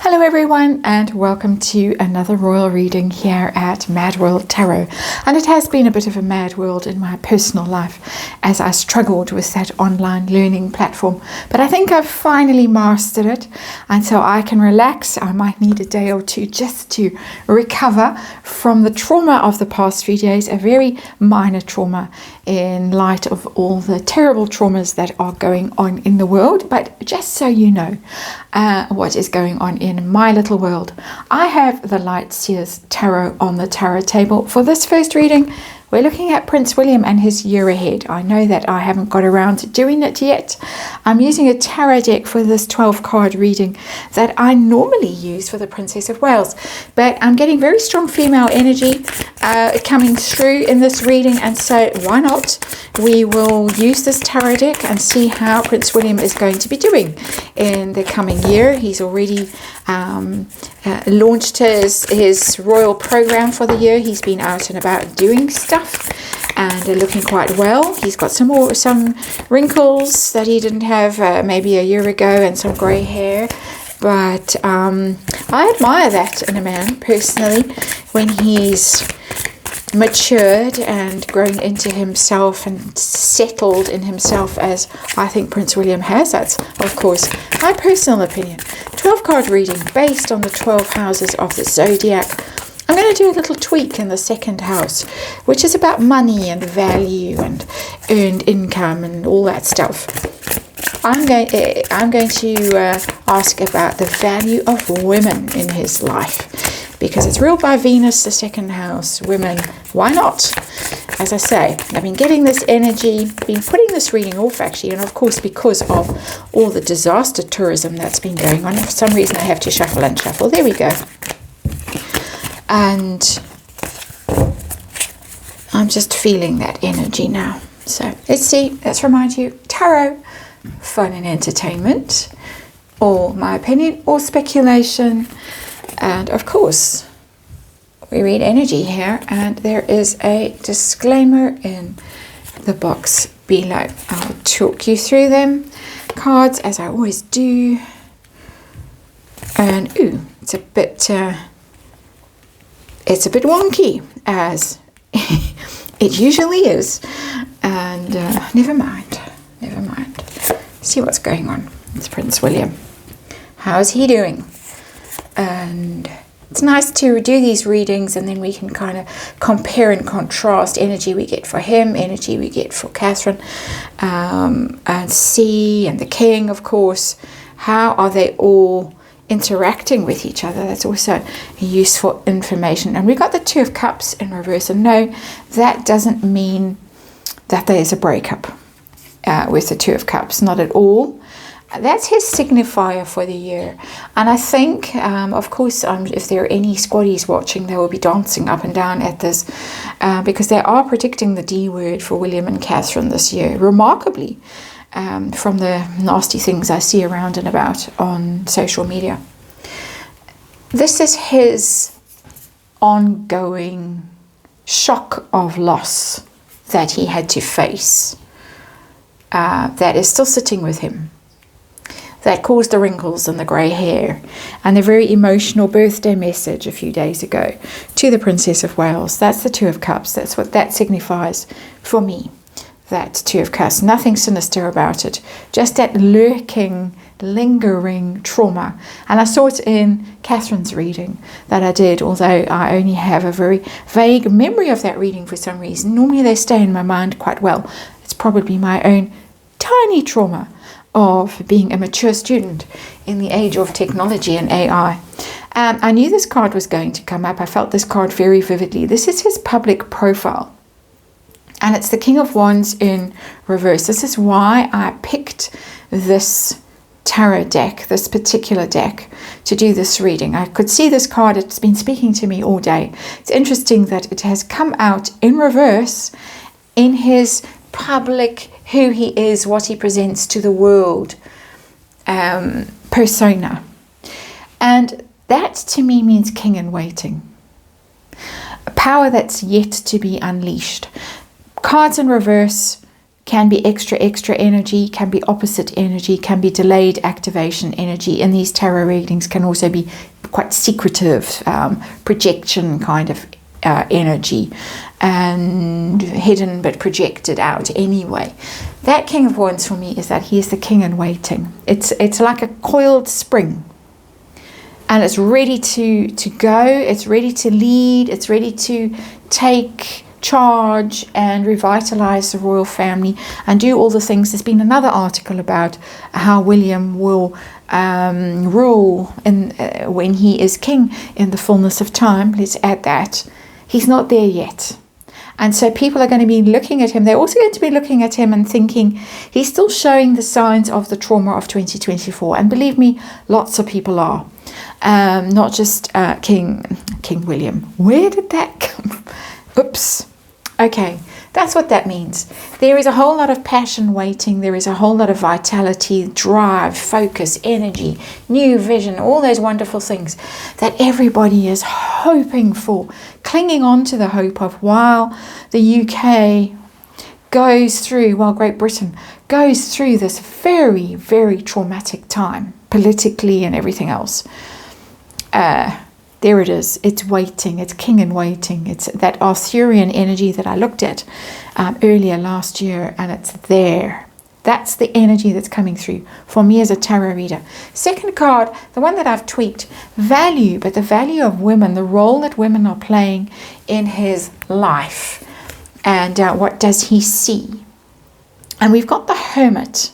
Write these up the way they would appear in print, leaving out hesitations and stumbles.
Hello everyone, and welcome to another royal reading here at MadWorldTarot. And it has been a bit of a mad world in my personal life as I struggled with that online learning platform. But I think I've finally mastered it, and so I can relax. I might need a day or two just to recover from the trauma of the past few days, a very minor trauma in light of all the terrible traumas that are going on in the world. But just so you know what is going on in my little world, I have the Light Seers Tarot on the tarot table. For this first reading, we're looking at Prince William and his year ahead. I know that I haven't got around to doing it yet. I'm using a tarot deck for this 12-card reading that I normally use for the Princess of Wales. But I'm getting very strong female energy coming through in this reading, and so why not? We will use this tarot deck and see how Prince William is going to be doing in the coming year. He's already launched his royal program for the year. He's been out and about doing stuff and looking quite well. He's got some wrinkles that he didn't have maybe a year ago, and some grey hair. But I admire that in a man personally, when he's matured and grown into himself and settled in himself, as I think Prince William has. That's, of course, my personal opinion. 12-card reading based on the 12 houses of the zodiac. I'm going to do a little tweak in the second house, which is about money and value and earned income and all that stuff. I'm going to ask about the value of women in his life, because it's ruled by Venus, the second house. Women, why not? As I say, I've been getting this energy, been putting this reading off actually, and of course because of all the disaster tourism that's been going on. For some reason I have to shuffle and shuffle. There we go. And I'm just feeling that energy now. So let's remind you, tarot, fun and entertainment, or my opinion, or speculation. And of course, we read energy here, and there is a disclaimer in the box below. I'll talk you through them cards as I always do. And it's a bit wonky, as it usually is. And never mind. See what's going on. It's Prince William. How's he doing? And it's nice to do these readings, and then we can kind of compare and contrast energy we get for him, energy we get for Catherine, and C and the King, of course. How are they all interacting with each other? That's also useful information. And we got the Two of Cups in reverse, and no, that doesn't mean that there's a breakup with the Two of Cups, not at all. That's his signifier for the year. And I think, of course, if there are any squaddies watching, they will be dancing up and down at this, because they are predicting the D word for William and Catherine this year, remarkably, from the nasty things I see around and about on social media. This is his ongoing shock of loss that he had to face, that is still sitting with him, that caused the wrinkles and the grey hair, and the very emotional birthday message a few days ago to the Princess of Wales. That's the Two of Cups. That's what that signifies for me, that Two of Cups. Nothing sinister about it, just that lurking, lingering trauma. And I saw it in Catherine's reading that I did, although I only have a very vague memory of that reading for some reason. Normally they stay in my mind quite well. It's probably my own tiny trauma of being a mature student in the age of technology and AI. I knew this card was going to come up. I felt this card very vividly. This is his public profile, and it's the King of Wands in reverse. This is why I picked this tarot deck, this particular deck, to do this reading. I could see this card. It's been speaking to me all day. It's interesting that it has come out in reverse in his public, who he is, what he presents to the world, persona. And that to me means king in waiting, a power that's yet to be unleashed. Cards in reverse can be extra energy, can be opposite energy, can be delayed activation energy. In these tarot readings can also be quite secretive, projection kind of energy, and hidden but projected out anyway. That King of Wands for me is that he is the king in waiting. It's like a coiled spring, and it's ready to go, it's ready to lead, it's ready to take charge and revitalize the royal family and do all the things. There's been another article about how William will rule in when he is king in the fullness of time. Let's add that. He's not there yet. And so people are going to be looking at him. They're also going to be looking at him and thinking he's still showing the signs of the trauma of 2024. And believe me, lots of people are. Not just King William. Where did that come? Oops. Okay, that's what that means. There is a whole lot of passion waiting. There is a whole lot of vitality, drive, focus, energy, new vision, all those wonderful things that everybody is hoping for, clinging on to the hope of, while the UK goes through, while Great Britain goes through this very, very traumatic time, politically and everything else. There it is. It's waiting. It's king in waiting. It's that Arthurian energy that I looked at earlier last year, and it's there. That's the energy that's coming through for me as a tarot reader. Second card, the one that I've tweaked, value, but the value of women, the role that women are playing in his life, and what does he see? And we've got the Hermit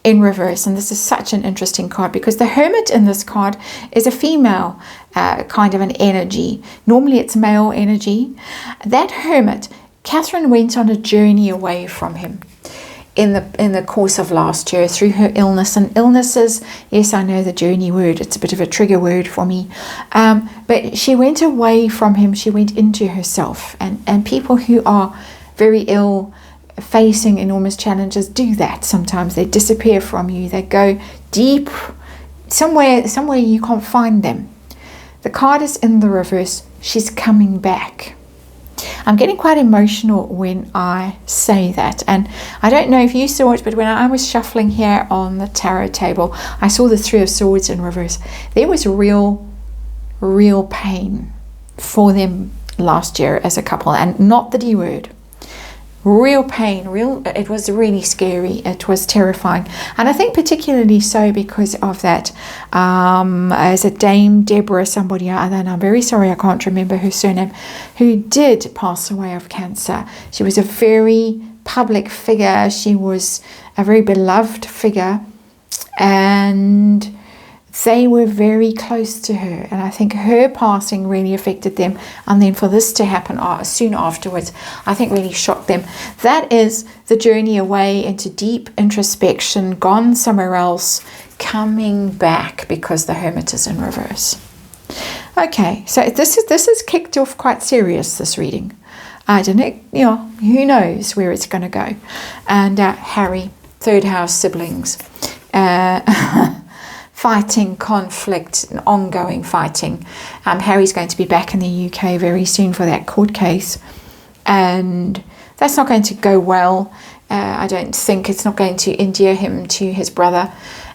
in reverse, and this is such an interesting card because the Hermit in this card is a female kind of an energy. Normally it's male energy. That Hermit, Catherine went on a journey away from him in the course of last year through her illness. And illnesses, yes, I know the journey word, it's a bit of a trigger word for me, but she went away from him. She went into herself, and people who are very ill, facing enormous challenges, do that sometimes. They disappear from you. They go deep somewhere you can't find them. The card is in the reverse. She's coming back. I'm getting quite emotional when I say that, and I don't know if you saw it, but when I was shuffling here on the tarot table, I saw the Three of Swords in reverse. There was real pain for them last year as a couple, and not the D word. Real pain, it was really scary, it was terrifying, and I think particularly so because of that, as a Dame Deborah, somebody other, and I'm very sorry I can't remember her surname, who did pass away of cancer. She was a very public figure, she was a very beloved figure, and they were very close to her, and I think her passing really affected them, and then for this to happen soon afterwards, I think really shocked them. That is the journey away into deep introspection, gone somewhere else, coming back because the Hermit is in reverse. Okay, so this is kicked off quite serious, this reading. I don't know, who knows where it's going to go. And Harry, third house, siblings. Fighting, conflict, and ongoing fighting. Harry's going to be back in the UK very soon for that court case, and that's not going to go well. I don't think it's not going to endear him to his brother,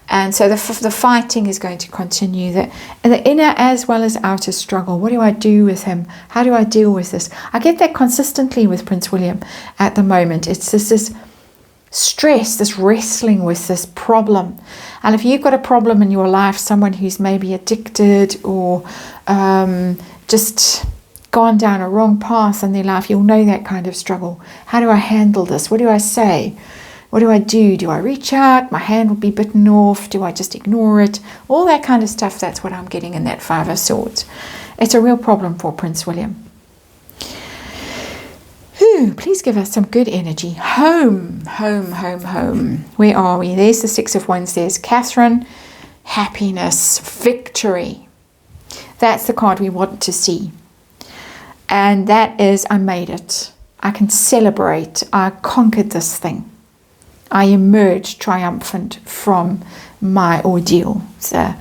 and so the fighting is going to continue. The inner as well as outer struggle. What do I do with him? How do I deal with this? I get that consistently with Prince William at the moment. It's this stress, this wrestling with this problem. And if you've got a problem in your life, someone who's maybe addicted or just gone down a wrong path in their life, you'll know that kind of struggle. How do I handle this? What do I say? What do I do? Do I reach out? My hand will be bitten off. Do I just ignore it? All that kind of stuff, that's what I'm getting in that Five of Swords. It's a real problem for Prince William. Please give us some good energy. Home. Where are we? There's the Six of Wands. There's Catherine. Happiness. Victory. That's the card we want to see. And that is, I made it. I can celebrate. I conquered this thing. I emerged triumphant from my ordeal. It's a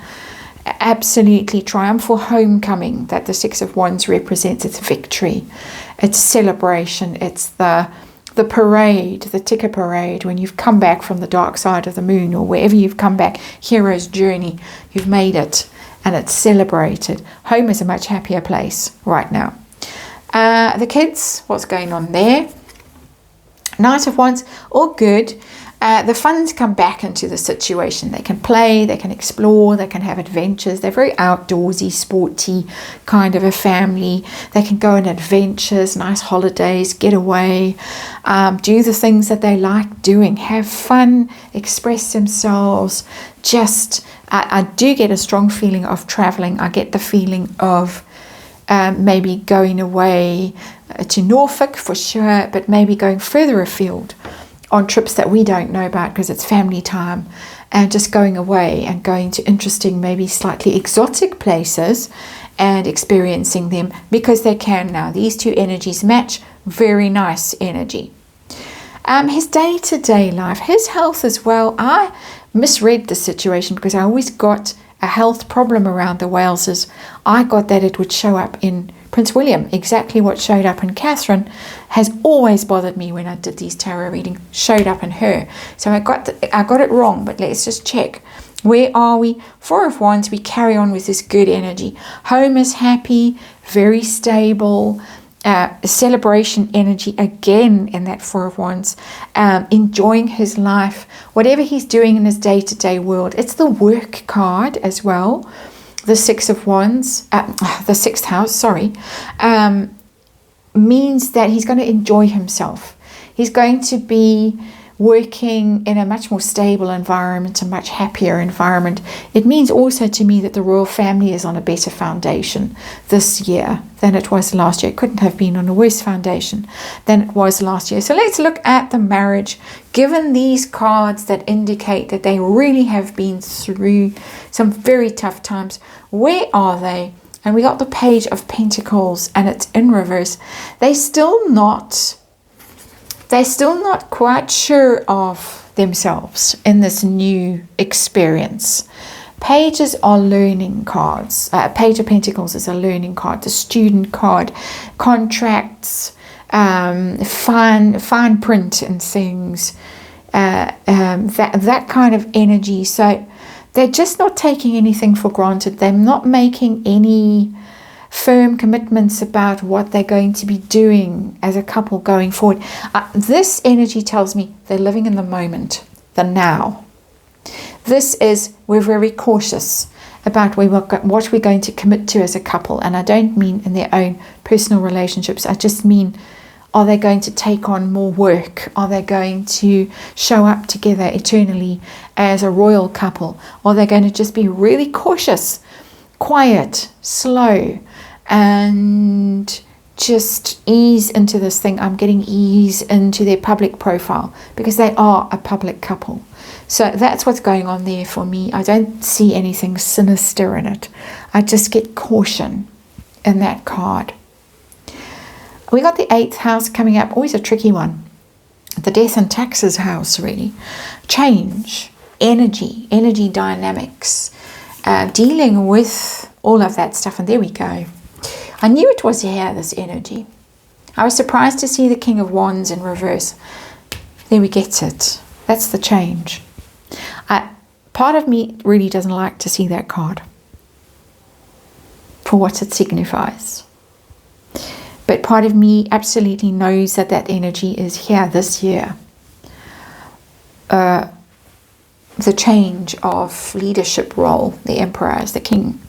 absolutely triumphal homecoming that the Six of Wands represents. It's victory. It's celebration. It's the the parade, the ticker parade, when you've come back from the dark side of the moon or wherever you've come back, hero's journey, you've made it and it's celebrated. Home is a much happier place right now. The kids, what's going on there? Knight of Wands, all good. The funds come back into the situation. They can play, they can explore, they can have adventures. They're very outdoorsy, sporty kind of a family. They can go on adventures, nice holidays, get away, do the things that they like doing, have fun, express themselves. Just, I do get a strong feeling of traveling. I get the feeling of maybe going away to Norfolk for sure, but maybe going further afield on trips that we don't know about because it's family time, and just going away and going to interesting, maybe slightly exotic places and experiencing them because they can now. These two energies match. Very nice energy. His day-to-day life, his health as well. I misread the situation because I always got a health problem around the Waleses. I got that it would show up in Prince William. Exactly what showed up in Catherine has always bothered me when I did these tarot readings, showed up in her. So I got it wrong, but let's just check. Where are we? Four of Wands, we carry on with this good energy. Home is happy, very stable. Celebration energy again in that Four of Wands, enjoying his life, whatever he's doing in his day-to-day world. It's the work card as well. The Six of Wands, the sixth house, means that he's going to enjoy himself. He's going to be working in a much more stable environment, a much happier environment. It means also to me that the royal family is on a better foundation this year than it was last year. It couldn't have been on a worse foundation than it was last year. So let's look at the marriage. Given these cards that indicate that they really have been through some very tough times, where are they? And we got the Page of Pentacles and it's in reverse. They're still not quite sure of themselves in this new experience. Pages are learning cards. Page of Pentacles is a learning card, the student card, contracts, fine print and things, that kind of energy. So they're just not taking anything for granted. They're not making any firm commitments about what they're going to be doing as a couple going forward. This energy tells me they're living in the moment, the now. This is, we're very cautious about what we're going to commit to as a couple. And I don't mean in their own personal relationships. I just mean, are they going to take on more work? Are they going to show up together eternally as a royal couple? Or are they going to just be really cautious, quiet, slow, and just ease into this thing? I'm getting ease into their public profile because they are a public couple. So that's what's going on there for me. I don't see anything sinister in it. I just get caution in that card. We got the 8th house coming up, always a tricky one. The death and taxes house, really. Change, energy dynamics, dealing with all of that stuff. And there we go. I knew it was here, this energy. I was surprised to see the King of Wands in reverse. There we get it. That's the change. Part of me really doesn't like to see that card for what it signifies. But part of me absolutely knows that that energy is here this year. The change of leadership role, the Emperor is the King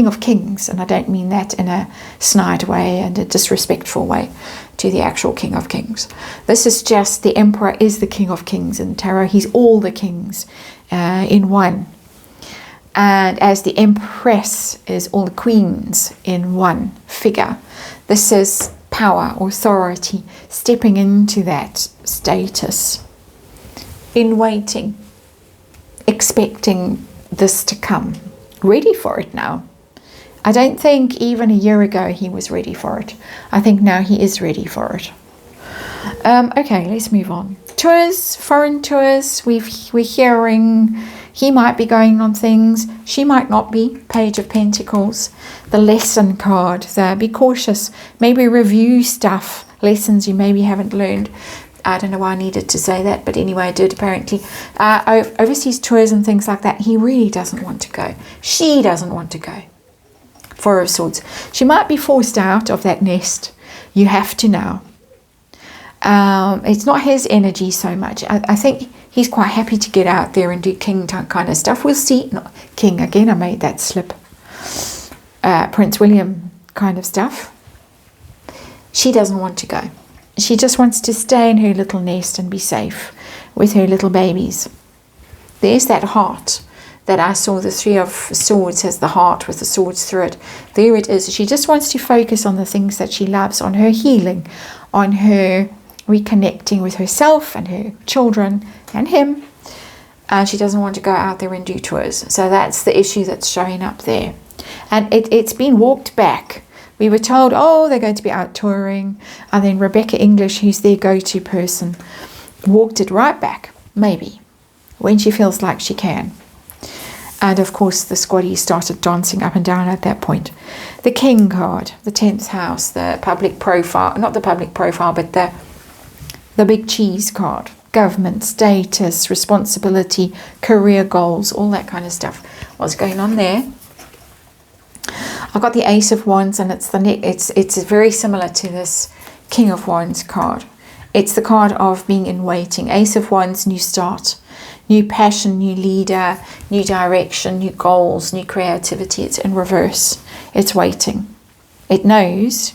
of Kings, and I don't mean that in a snide way and a disrespectful way to the actual King of Kings. This is just, the Emperor is the King of Kings in tarot. He's all the kings in one. And as the Empress is all the queens in one figure. This is power, authority, stepping into that status, in waiting, expecting this to come, ready for it now. I don't think even a year ago he was ready for it. I think now he is ready for it. Okay, let's move on. Tours, foreign tours, we're hearing he might be going on things, she might not be. Page of Pentacles, the lesson card there. Be cautious, maybe review stuff, lessons you maybe haven't learned. I don't know why I needed to say that, but anyway, I did apparently. Overseas tours and things like that, he really doesn't want to go. She doesn't want to go. Four of Swords. She might be forced out of that nest. You have to now. It's not his energy so much. I think he's quite happy to get out there and do king kind of stuff. We'll see. Not king again, I made that slip. Prince William kind of stuff. She doesn't want to go. She just wants to stay in her little nest and be safe with her little babies. There's that heart that I saw. The Three of Swords has the heart with the swords through it. There it is. She just wants to focus on the things that she loves, on her healing, on her reconnecting with herself and her children and him. She doesn't want to go out there and do tours. So that's the issue that's showing up there. And it's been walked back. We were told, oh, they're going to be out touring. And then Rebecca English, who's their go-to person, walked it right back, maybe, when she feels like she can. And of course, the squaddies started dancing up and down at that point. The King card, the 10th house, the public profile, not the public profile, but the big cheese card. Government, status, responsibility, career goals, all that kind of stuff. What's going on there? I've got the Ace of Wands, and it's very similar to this King of Wands card. It's the card of being in waiting. Ace of Wands, new start, new passion, new leader, new direction, new goals, new creativity. It's in reverse. It's waiting. It knows.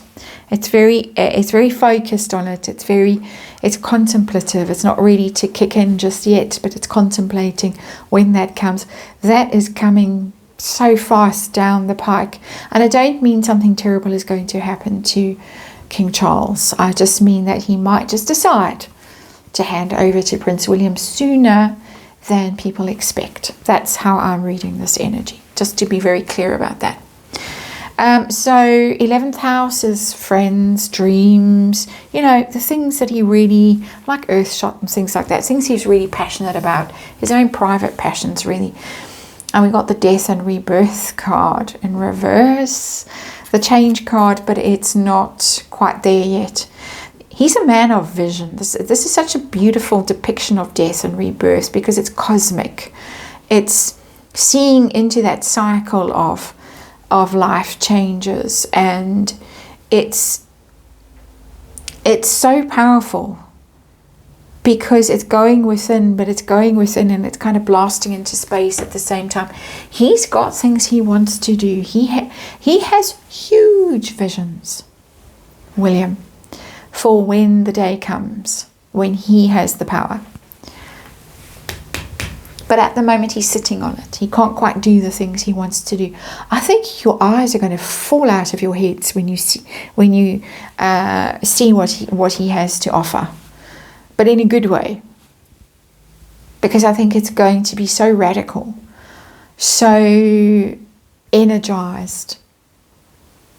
It's very focused on it. It's contemplative. It's not ready to kick in just yet, but it's contemplating when that comes. That is coming so fast down the pike. And I don't mean something terrible is going to happen to King Charles. I just mean that he might just decide to hand over to Prince William sooner than people expect. That's how I'm reading this energy, just to be very clear about that. So 11th house is friends, dreams, the things that he really, like Earthshot and things like that, things he's really passionate about, his own private passions really. And we got the Death and Rebirth card in reverse, the Change card, but it's not quite there yet. He's a man of vision. This is such a beautiful depiction of death and rebirth because it's cosmic. It's seeing into that cycle of life changes, and it's so powerful because it's going within, but it's going within and it's kind of blasting into space at the same time. He's got things he wants to do. He has huge visions, William, for when the day comes, when he has the power. But at the moment he's sitting on it. He can't quite do the things he wants to do. I think your eyes are going to fall out of your heads when you see what he has to offer. But in a good way. Because I think it's going to be so radical. So energized.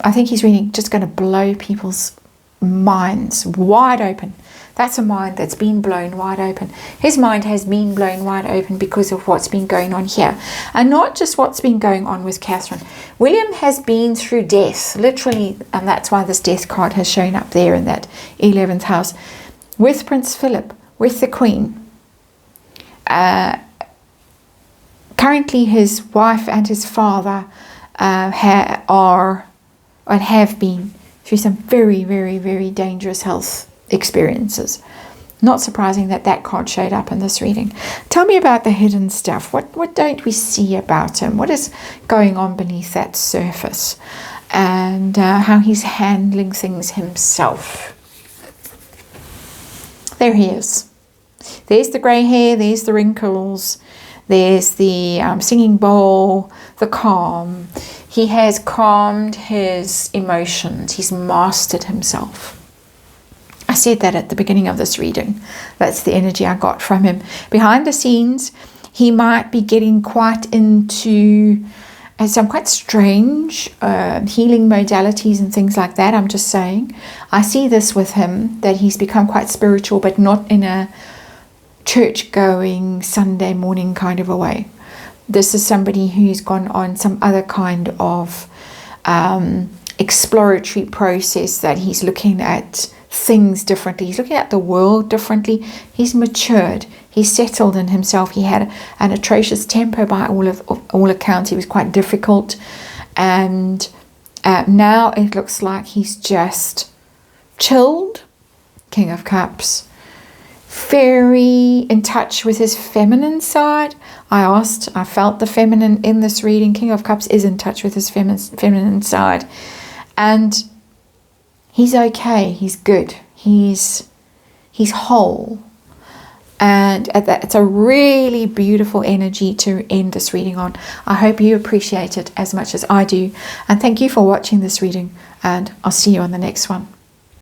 I think he's really just going to blow people's minds wide open. That's a mind that's been blown wide open. His mind has been blown wide open because of what's been going on here. And not just what's been going on with Catherine. William has been through death, literally, and that's why this death card has shown up there in that 11th house. With Prince Philip, with the Queen. Currently his wife and his father are and have been through some very, very, very dangerous health experiences. Not surprising that card showed up in this reading. Tell me about the hidden stuff. What don't we see about him? What is going on beneath that surface? And how he's handling things himself. There he is. There's the grey hair, there's the wrinkles, there's the singing bowl, the calm. He has calmed his emotions. He's mastered himself. I said that at the beginning of this reading. That's the energy I got from him. Behind the scenes, he might be getting quite into some quite strange healing modalities and things like that. I'm just saying. I see this with him, that he's become quite spiritual, but not in a church-going Sunday morning kind of a way. This is somebody who's gone on some other kind of exploratory process, that he's looking at things differently. He's looking at the world differently. He's matured. He's settled in himself. He had an atrocious temper by all accounts. He was quite difficult. And now it looks like he's just chilled. King of Cups. Very in touch with his feminine side. I felt the feminine in this reading. King of Cups is in touch with his feminine side. And he's okay. He's good. He's whole. And it's a really beautiful energy to end this reading on. I hope you appreciate it as much as I do. And thank you for watching this reading. And I'll see you on the next one.